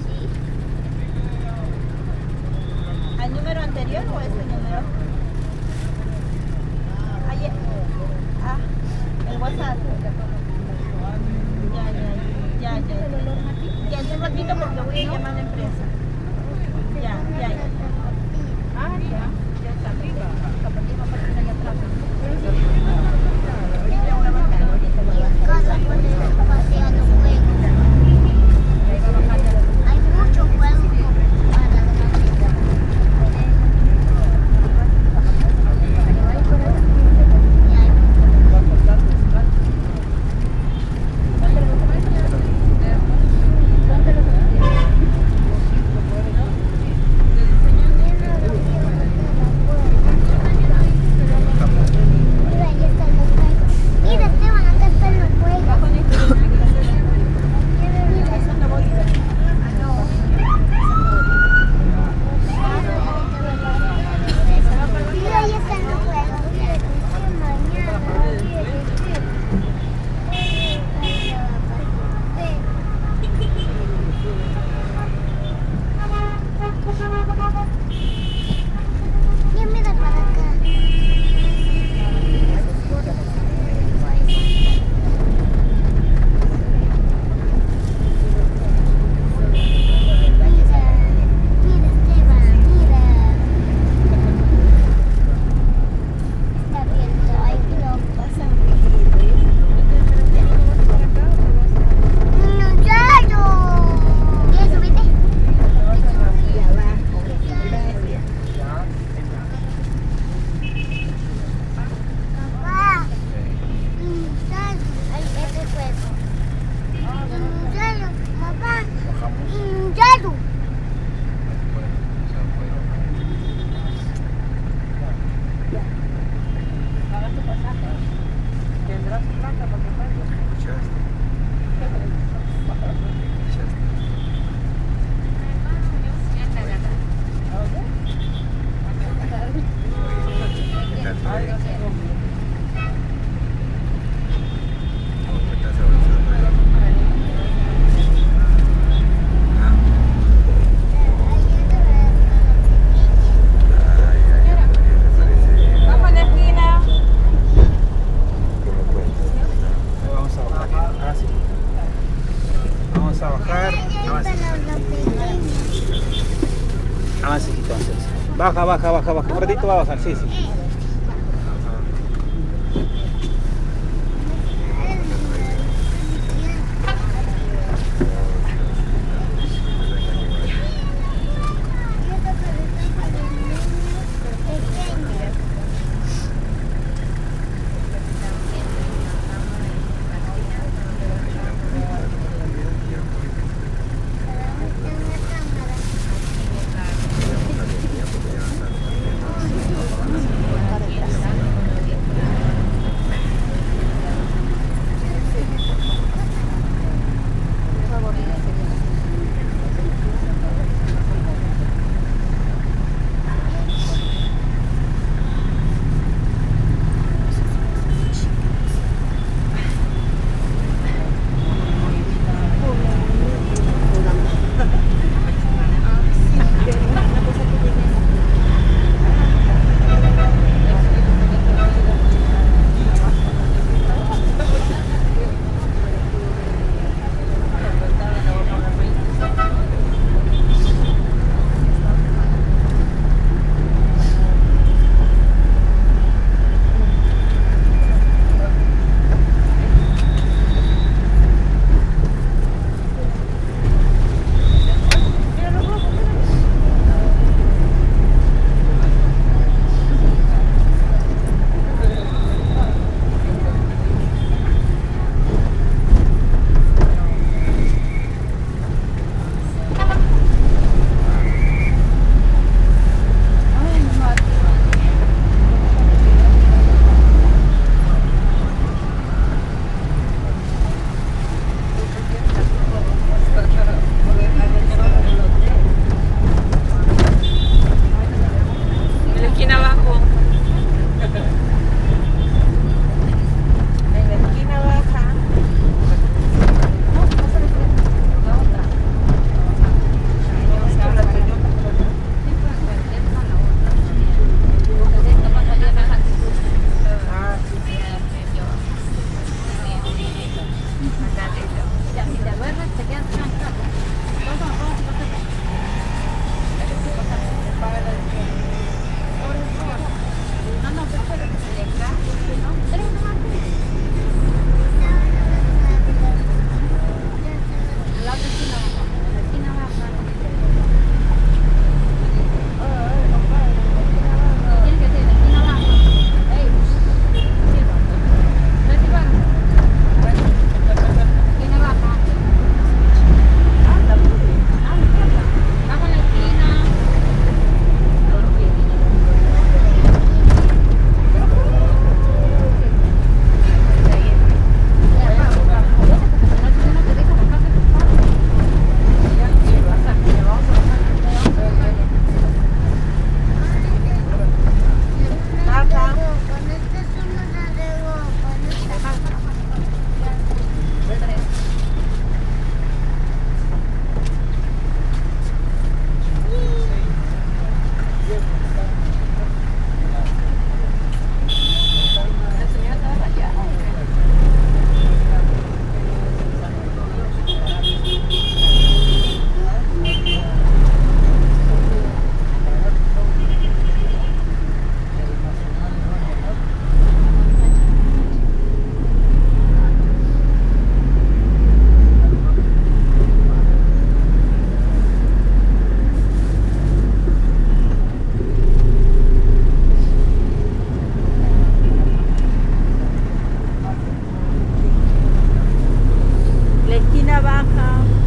Sí. ¿Al número anterior o este número? Ayer. Ah, el WhatsApp. Ya. Ya, en un ratito porque voy a llamar a la empresa. Ya. Ah, ya está arriba. Zapatillas para allá atrás. Ahorita voy a bajar, ahorita voy a bajar. Cada cual está paseando juegos. Hay muchos juegos para grandes. Y hay mira, ahí están los juegos. Mira, Esteban, acá están los juegos. Mira, Eso no voy a ver. mira, ahí están los juegos. Ya mira para acá. Mira, Esteban, mira. Está viendo, hay globos. ¡No, claro! ¿Quieres subirte? Y abajo. Gracias. Papá. Ay, ese juego. Papá. Claro. Tendrás plata para que pague. Vamos a la esquina. Vamos a bajar. Ah, sí. Vamos a bajar. Avance entonces. Baja. Un ratito va a bajar, sí. trabaja.